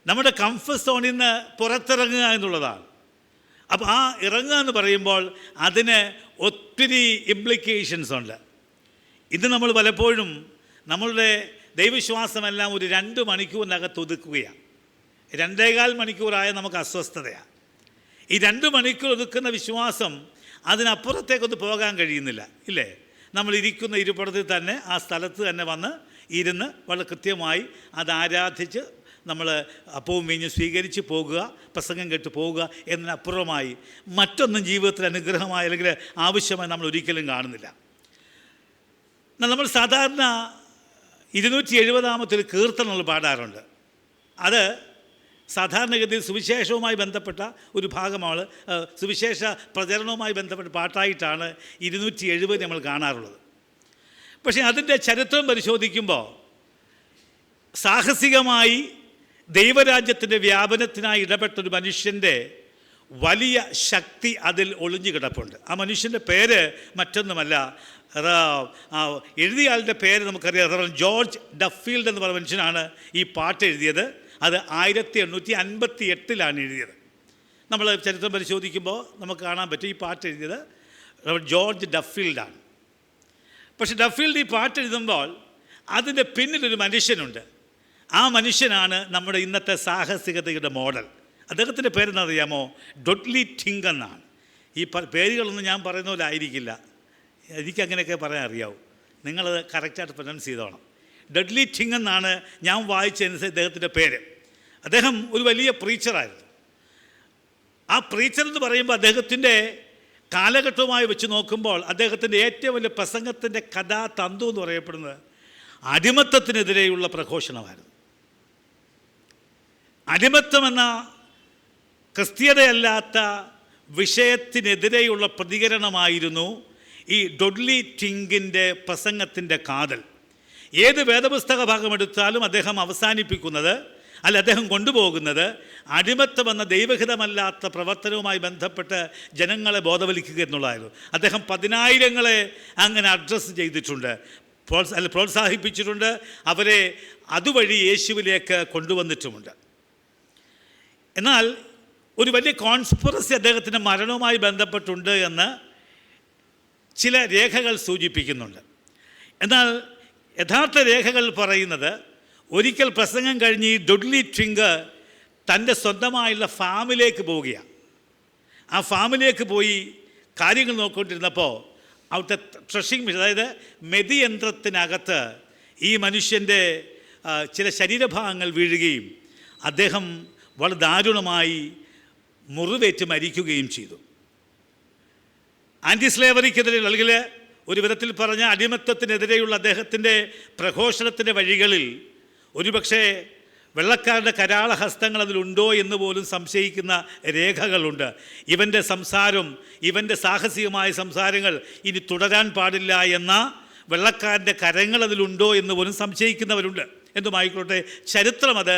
S1: നമ്മുടെ കംഫർട്ട് സോണിൽ നിന്ന് പുറത്തിറങ്ങുക എന്നുള്ളതാണ്. അപ്പോൾ ആ ഇറങ്ങുക എന്ന് പറയുമ്പോൾ അതിന് ഒത്തിരി ഇംപ്ലിക്കേഷൻസ് ഉണ്ട്. ഇത് നമ്മൾ പലപ്പോഴും നമ്മളുടെ ദൈവവിശ്വാസമെല്ലാം ഒരു 2 മണിക്കൂറിനകത്ത് ഒതുക്കുകയാണ്. 2.25 മണിക്കൂറായ നമുക്ക് അസ്വസ്ഥതയാണ്. ഈ 2 മണിക്കൂർ ഒതുക്കുന്ന വിശ്വാസം അതിനപ്പുറത്തേക്കൊന്ന് പോകാൻ കഴിയുന്നില്ല, ഇല്ലേ? നമ്മൾ ഇരിക്കുന്ന ഇരിപ്പിടത്തിൽ തന്നെ ആ സ്ഥലത്ത് തന്നെ വന്ന് ഇരുന്ന് വളരെ കൃത്യമായി അത് ആരാധിച്ച് നമ്മൾ അപ്പവും വീഞ്ഞും സ്വീകരിച്ച് പോകുക, പ്രസംഗം കേട്ട് പോകുക എന്നതിനപ്പുറമായി മറ്റൊന്നും ജീവിതത്തിൽ അനുഗ്രഹമായി അല്ലെങ്കിൽ ആവശ്യമായി നമ്മൾ ഒരിക്കലും കാണുന്നില്ല. നമ്മൾ സാധാരണ 270-ാമത്തെ കീർത്തനങ്ങൾ പാടാറുണ്ട്. അത് സാധാരണഗതിയിൽ സുവിശേഷവുമായി ബന്ധപ്പെട്ട ഒരു ഭാഗമാണ്, സുവിശേഷ പ്രചരണവുമായി ബന്ധപ്പെട്ട പാട്ടായിട്ടാണ് 270 നമ്മൾ കാണാറുള്ളത്. പക്ഷേ അതിൻ്റെ ചരിത്രം പരിശോധിക്കുമ്പോൾ സാഹസികമായി ദൈവരാജ്യത്തിൻ്റെ വ്യാപനത്തിനായി ഇടപെട്ടൊരു മനുഷ്യൻ്റെ വലിയ ശക്തി അതിൽ ഒളിഞ്ഞു കിടപ്പുണ്ട്. ആ മനുഷ്യൻ്റെ പേര് മറ്റൊന്നുമല്ല, എഴുതിയ പേര് നമുക്കറിയാം, റവറൻഡ് ജോർജ് ഡഫീൽഡ് എന്ന് പറയുന്ന മനുഷ്യനാണ് ഈ പാട്ട് എഴുതിയത്. അത് 1858 എഴുതിയത്. നമ്മൾ ചരിത്രം പരിശോധിക്കുമ്പോൾ നമുക്ക് കാണാൻ പറ്റും ഈ പാട്ട് എഴുതിയത് റവറൻഡ് ജോർജ് ഡഫീൽഡാണ്. പക്ഷെ ഡഫീൽഡ് ഈ പാട്ട് എഴുതുമ്പോൾ അതിൻ്റെ പിന്നിലൊരു മനുഷ്യനുണ്ട്. ആ മനുഷ്യനാണ് നമ്മുടെ ഇന്നത്തെ സാഹസികതയുടെ മോഡൽ. അദ്ദേഹത്തിൻ്റെ പേരെന്നറിയാമോ? ഡൊഡ്ലി ടിങ്ക് എന്നാണ്. ഈ പേരുകളൊന്നും ഞാൻ പറയുന്ന പോലെ ആയിരിക്കില്ല, എനിക്കങ്ങനെയൊക്കെ പറയാൻ അറിയാവൂ. നിങ്ങളത് കറക്റ്റായിട്ട് പ്രൊനൗൺസ് ചെയ്തോണം. ഡൊഡ്ലി ടിങ്ക് എന്നാണ് ഞാൻ വായിച്ചതനുസരിച്ച് അദ്ദേഹത്തിൻ്റെ പേര്. അദ്ദേഹം ഒരു വലിയ പ്രീച്ചറായിരുന്നു. ആ പ്രീച്ചർ എന്ന് പറയുമ്പോൾ അദ്ദേഹത്തിൻ്റെ കാലഘട്ടവുമായി വെച്ച് നോക്കുമ്പോൾ അദ്ദേഹത്തിൻ്റെ ഏറ്റവും വലിയ പ്രസംഗത്തിൻ്റെ കഥാതന്തു എന്ന് പറയപ്പെടുന്നത് അടിമത്തത്തിനെതിരെയുള്ള പ്രഘോഷണമായിരുന്നു. അടിമത്തമെന്ന ക്രിസ്തീയതയല്ലാത്ത വിഷയത്തിനെതിരെയുള്ള പ്രതികരണമായിരുന്നു ഈ ഡൊഡ്ലി ടിങ്കിൻ്റെ പ്രസംഗത്തിൻ്റെ കാതൽ. ഏത് വേദപുസ്തക ഭാഗമെടുത്താലും അദ്ദേഹം അവസാനിപ്പിക്കുന്നത്, അദ്ദേഹം കൊണ്ടുപോകുന്നത് അടിമത്തമെന്ന ദൈവഹിതമല്ലാത്ത പ്രവർത്തനവുമായി ബന്ധപ്പെട്ട് ജനങ്ങളെ ബോധവൽക്കുക എന്നുള്ളതായിരുന്നു. അദ്ദേഹം 10,000-ങ്ങളെ അങ്ങനെ അഡ്രസ്സ് ചെയ്തിട്ടുണ്ട്, പ്രോത്സാഹിപ്പിച്ചിട്ടുണ്ട്, അവരെ അതുവഴി യേശുവിലേക്ക് കൊണ്ടുവന്നിട്ടുമുണ്ട്. എന്നാൽ ഒരു വലിയ കോൺസ്പിറസി അദ്ദേഹത്തിൻ്റെ മരണവുമായി ബന്ധപ്പെട്ടുണ്ട് എന്ന് ചില രേഖകൾ സൂചിപ്പിക്കുന്നുണ്ട്. എന്നാൽ യഥാർത്ഥ രേഖകൾ പറയുന്നത് ഒരിക്കൽ പ്രസംഗം കഴിഞ്ഞ് ഈ ഡൊഡ്ലി ടിങ്ക് തൻ്റെ സ്വന്തമായുള്ള ഫാമിലേക്ക് പോവുകയാണ്. ആ ഫാമിലേക്ക് പോയി കാര്യങ്ങൾ നോക്കിക്കൊണ്ടിരുന്നപ്പോൾ അവിടുത്തെ ത്രഷിംഗ് മെഷീൻ, അതായത് മെതിയന്ത്രത്തിനകത്ത് ഈ മനുഷ്യൻ്റെ ചില ശരീരഭാഗങ്ങൾ വീഴുകയും അദ്ദേഹം വളരെ ദാരുണമായി മുറിവേറ്റ് മരിക്കുകയും ചെയ്തു. ആൻറ്റി സ്ലേവറിക്കെതിരെ അല്ലെങ്കിൽ ഒരു വിധത്തിൽ പറഞ്ഞ അടിമത്തത്തിനെതിരെയുള്ള അദ്ദേഹത്തിൻ്റെ പ്രഘോഷണത്തിൻ്റെ വഴികളിൽ ഒരുപക്ഷെ വെള്ളക്കാരുടെ കരാള ഹസ്തങ്ങൾ അതിലുണ്ടോ എന്ന് പോലും സംശയിക്കുന്ന രേഖകളുണ്ട്. ഇവൻ്റെ സംസാരം, ഇവൻ്റെ സാഹസികമായ സംസാരങ്ങൾ ഇനി തുടരാൻ പാടില്ല എന്ന വെള്ളക്കാരൻ്റെ കരങ്ങൾ അതിലുണ്ടോ എന്ന് പോലും സംശയിക്കുന്നവരുണ്ട്. എന്തുമായിക്കോട്ടെ, ചരിത്രം അത്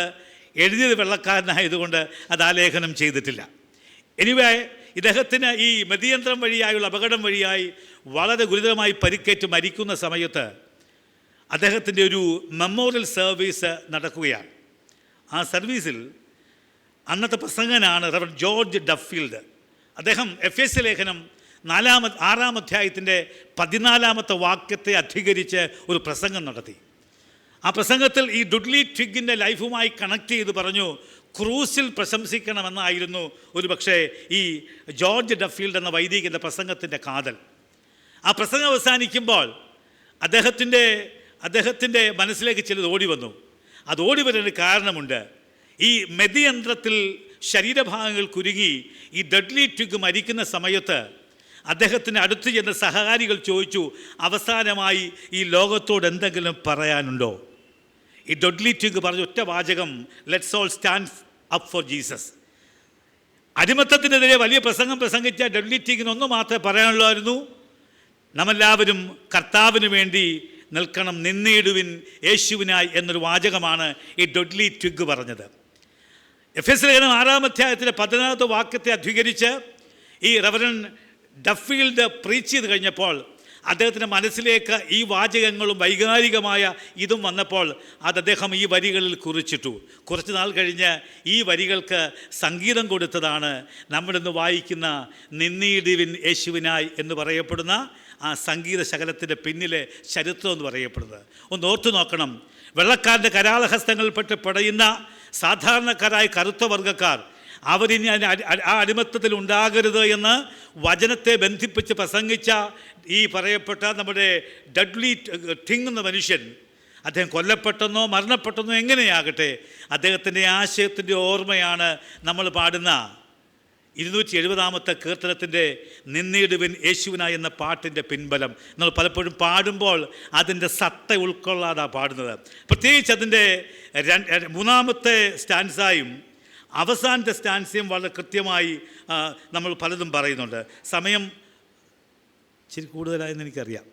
S1: എഴുതിയത് വെള്ളക്കാരനായതുകൊണ്ട് അത് ആലേഖനം ചെയ്തിട്ടില്ല. എനിവേ, ഇദ്ദേഹത്തിന് ഈ മദ്യയന്ത്രം വഴിയായുള്ള അപകടം വഴിയായി വളരെ ഗുരുതരമായി പരിക്കേറ്റ് മരിക്കുന്ന സമയത്ത് അദ്ദേഹത്തിൻ്റെ ഒരു മെമ്മോറിയൽ സർവീസ് നടക്കുകയാണ്. ആ സർവീസിൽ അന്നത്തെ പ്രസംഗനാണ് റവർ ജോർജ് ഡഫീൽഡ്. അദ്ദേഹം എഫേസ്യ ലേഖനം 6-ാം അധ്യായത്തിൻ്റെ 14-ാമത്തെ വാക്യത്തെ അധികരിച്ച് ഒരു പ്രസംഗം നടത്തി. ആ പ്രസംഗത്തിൽ ഈ ഡുഡ്ലി ട്വിഗിൻ്റെ ലൈഫുമായി കണക്ട് ചെയ്ത് പറഞ്ഞു, ക്രൂസിൽ പ്രശംസിക്കണമെന്നായിരുന്നു ഒരു പക്ഷേ ഈ ജോർജ് ഡഫീൽഡ് എന്ന വൈദികൻ്റെ പ്രസംഗത്തിൻ്റെ കാതൽ. ആ പ്രസംഗം അവസാനിക്കുമ്പോൾ അദ്ദേഹത്തിൻ്റെ മനസ്സിലേക്ക് ചിലത് ഓടി വന്നു. അത് ഓടി വരുന്നൊരു കാരണമുണ്ട്. ഈ മെതിയന്ത്രത്തിൽ ശരീരഭാഗങ്ങൾ കുരുങ്ങി ഈ ഡഡ്ലി ട്വിഗ് മരിക്കുന്ന സമയത്ത് അദ്ദേഹത്തിന് അടുത്ത് ചെന്ന സഹകാരികൾ ചോദിച്ചു, അവസാനമായി ഈ ലോകത്തോട് എന്തെങ്കിലും പറയാനുണ്ടോ? ഈ ഡഡ്ലി ട്വിഗ് പറഞ്ഞ ഒറ്റ വാചകം, let's all stand up for Jesus. അടിമത്തത്തിനെതിരെ വലിയ പ്രസംഗം പ്രസംഗിച്ച ഡഡ്ലി ട്വിഗിന് ഒന്ന് മാത്രമേ പറയാനുള്ളായിരുന്നു, നമ്മെല്ലാവരും കർത്താവിന് വേണ്ടി നിൽക്കണം, നിന്നിടുവിൻ യേശുവിനായി എന്നൊരു വാചകമാണ് ഈ ഡഡ്ലി ട്വിഗ് പറഞ്ഞത്. എഫേസ്യ ലേഖനം 6-ാം അധ്യായത്തിലെ 14-ാമത്തെ വാക്യത്തെ അധികരിച്ച് ഈ റവറൻ ഡഫീൽഡ് പ്രീച്ച് ചെയ്ത് കഴിഞ്ഞപ്പോൾ അദ്ദേഹത്തിൻ്റെ മനസ്സിലേക്ക് ഈ വാചകങ്ങളും വൈകാരികമായ ഇതും വന്നപ്പോൾ അത് അദ്ദേഹം ഈ വരികളിൽ കുറിച്ചിട്ടു. കുറച്ച് നാൾ കഴിഞ്ഞ് ഈ വരികൾക്ക് സംഗീതം കൊടുത്തതാണ് നമ്മളിന്ന് വായിക്കുന്ന നിന്നീടുവിൻ യേശുവിനായി എന്ന് പറയപ്പെടുന്ന ആ സംഗീത ശകലത്തിൻ്റെ പിന്നിലെ ചരിത്രം എന്ന് പറയപ്പെടുന്നത്. ഒന്ന് ഓർത്തു നോക്കണം. വെള്ളക്കാരൻ്റെ കരാളഹസ്തങ്ങളിൽപ്പെട്ട് പടയുന്ന സാധാരണക്കാരായ കറുത്ത വർഗ്ഗക്കാർ അവരിനി ആ അടിമത്തത്തിൽ ഉണ്ടാകരുത് എന്ന് വചനത്തെ ബന്ധിപ്പിച്ച് പ്രസംഗിച്ച ഈ പറയപ്പെട്ട നമ്മുടെ ഡഡ്ലി ട്വിഗ് എന്ന മനുഷ്യൻ, അദ്ദേഹം കൊല്ലപ്പെട്ടെന്നോ മരണപ്പെട്ടെന്നോ എങ്ങനെയാകട്ടെ, അദ്ദേഹത്തിൻ്റെ ആശയത്തിൻ്റെ ഓർമ്മയാണ് നമ്മൾ പാടുന്ന 270-ാമത്തെ കീർത്തനത്തിൻ്റെ നിന്നിടുവിൻ യേശുവിനായി എന്ന പാട്ടിൻ്റെ പിൻബലം. നമ്മൾ പലപ്പോഴും പാടുമ്പോൾ അതിൻ്റെ സത്ത ഉൾക്കൊള്ളാതാണ് പാടുന്നത്. പ്രത്യേകിച്ച് അതിൻ്റെ 3-ാമത്തെ സ്റ്റാൻസായും അവസാനത്തെ സ്റ്റാൻസയും വളരെ കൃത്യമായി നമ്മൾ പലതും പറയുന്നുണ്ട്. സമയം ഇച്ചിരി കൂടുതലായെന്ന് എനിക്കറിയാം.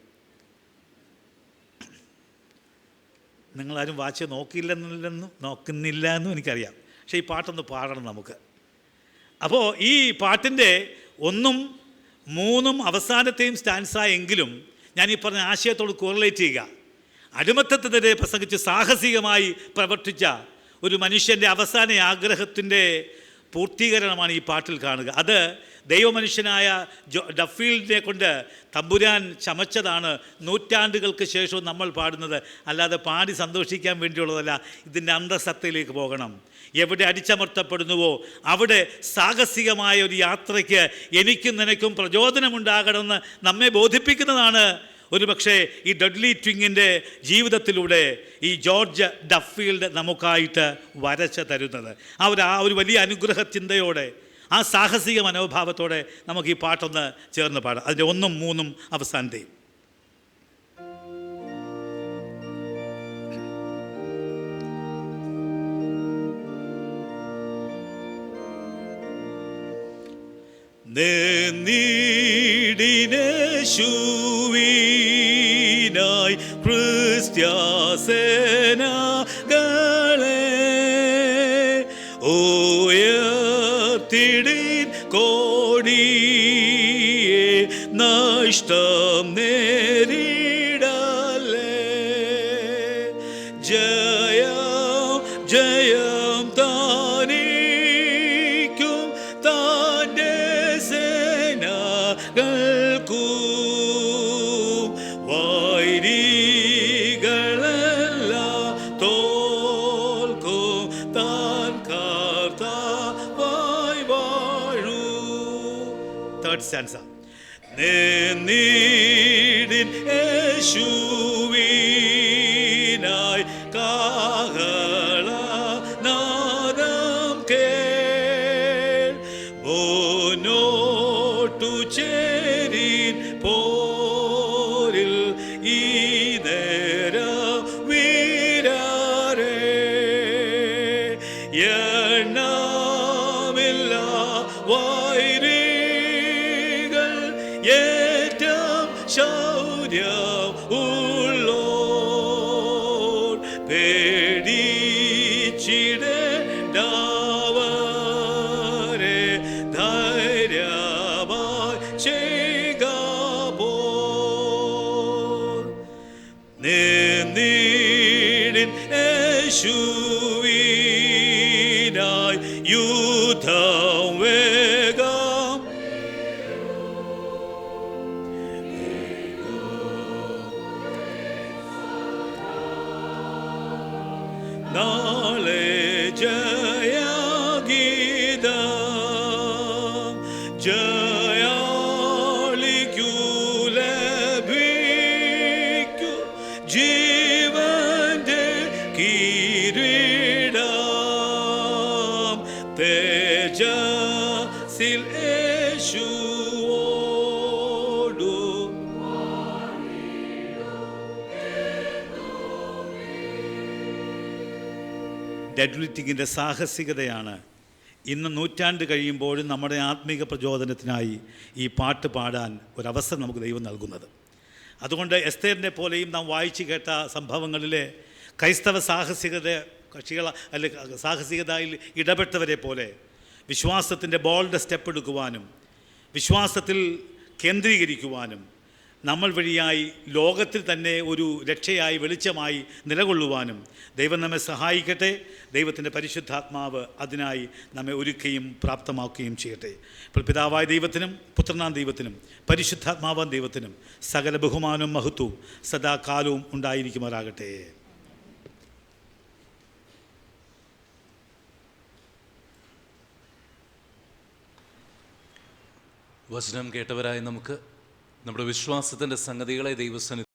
S1: നിങ്ങളാരും വാച്ച് നോക്കുന്നില്ല എന്നും എനിക്കറിയാം. പക്ഷേ ഈ പാട്ടൊന്ന് പാടണം നമുക്ക്. അപ്പോൾ ഈ പാട്ടിൻ്റെ 1ഉം 3ഉം അവസാനത്തെയും സ്റ്റാൻസായെങ്കിലും ഞാൻ ഈ പറഞ്ഞ ആശയത്തോട് കോറിലേറ്റ് ചെയ്യുക. അടിമത്തത്തിനെതിരെ പ്രസംഗിച്ച് സാഹസികമായി പ്രവർത്തിച്ച ഒരു മനുഷ്യൻ്റെ അവസാന ആഗ്രഹത്തിൻ്റെ പൂർത്തീകരണമാണ് ഈ പാട്ടിൽ കാണുക. അത് ദൈവമനുഷ്യനായ ഡഫീൽഡിനെ കൊണ്ട് തമ്പുരാൻ ചമച്ചതാണ്. നൂറ്റാണ്ടുകൾക്ക് ശേഷവും നമ്മൾ പാടുന്നത്, അല്ലാതെ പാടി സന്തോഷിക്കാൻ വേണ്ടിയുള്ളതല്ല. ഇതിൻ്റെ അന്തസത്തയിലേക്ക് പോകണം. എവിടെ അടിച്ചമർത്തപ്പെടുന്നുവോ അവിടെ സാഹസികമായ ഒരു യാത്രയ്ക്ക് എനിക്കും നിനക്കും പ്രചോദനമുണ്ടാകണമെന്ന് നമ്മെ ബോധിപ്പിക്കുന്നതാണ് ഒരു പക്ഷേ ഈ ഡഡ്ലി ട്വിങ്ങിൻ്റെ ജീവിതത്തിലൂടെ ഈ ജോർജ് ഡഫീൽഡ് നമുക്കായിട്ട് വരച്ച് തരുന്നത്. ആ ഒരു വലിയ അനുഗ്രഹ ചിന്തയോടെ, ആ സാഹസിക മനോഭാവത്തോടെ നമുക്ക് ഈ പാട്ടൊന്ന് ചേർന്ന് പാടാം. അതിൻ്റെ 1ഉം 3ഉം അവസാനത്തെയും. യേശുവിനായി ക്രിസ്ത്യാസേനകളെ ഉയർത്തിടിൻ കോടിയെ നഷ്ടം നേരിടലേ. ജയം ജയം താനിക്കും താൻ്റെ സേനകൾക്കും വൈരികളെല്ലാം തോൽക്കും താൻ കർത്താവായി വാഴൂ. Third stanza. നിന്നിടിൻ യേശുവിനായി കാഹളനാദം കേൾ മുന്നോട്ടു ചേരി ഈ നേരം വീരരെ എണ്ണമില്ല വൈരികൾ ഏറ്റം ശൗര്യം ഉള്ളോർ പേടിച്ചിടവരെ ധൈര്യമായി ചെയ്കപ്പോൾ നിന്നിടിൻ യേശുവിനായി യുദ്ധം വേഗം നാളെ ജയഗീതം ജയാളിക്കു ലഭിക്കു ജീവന്റെ കിരീടം തേജസ്സിൽ യേശുവോടു ഡെഡ്ലിറ്റിങ്ങിൻ്റെ സാഹസികതയാണ് ഇന്ന് നൂറ്റാണ്ട് കഴിയുമ്പോഴും നമ്മുടെ ആത്മീക പ്രചോദനത്തിനായി ഈ പാട്ട് പാടാൻ ഒരവസരം നമുക്ക് ദൈവം നൽകുന്നത്. അതുകൊണ്ട് എസ്തേറിനെ പോലെയും നാം വായിച്ചു കേട്ട സംഭവങ്ങളിലെ ക്രൈസ്തവ സാഹസികതയിൽ ഇടപെട്ടവരെ പോലെ വിശ്വാസത്തിൻ്റെ ബോൾഡ് സ്റ്റെപ്പ് എടുക്കുവാനും വിശ്വാസത്തിൽ കേന്ദ്രീകരിക്കുവാനും നമ്മൾ വഴിയായി ലോകത്തിൽ തന്നെ ഒരു രക്ഷയായി വെളിച്ചമായി നിലകൊള്ളുവാനും ദൈവം നമ്മെ സഹായിക്കട്ടെ. ദൈവത്തിൻ്റെ പരിശുദ്ധാത്മാവ് അതിനായി നമ്മെ ഒരുക്കുകയും പ്രാപ്തമാക്കുകയും ചെയ്യട്ടെ. ഇപ്പോൾ പിതാവായ ദൈവത്തിനും പുത്രനാം ദൈവത്തിനും പരിശുദ്ധാത്മാവാൻ ദൈവത്തിനും സകല ബഹുമാനവും മഹത്വവും സദാകാലവും ഉണ്ടായിരിക്കുമാറാകട്ടെ.
S2: വചനം കേട്ടവരായി നമുക്ക് നമ്മുടെ വിശ്വാസത്തിൻ്റെ സംഗതികളെ ദൈവസന്നിധി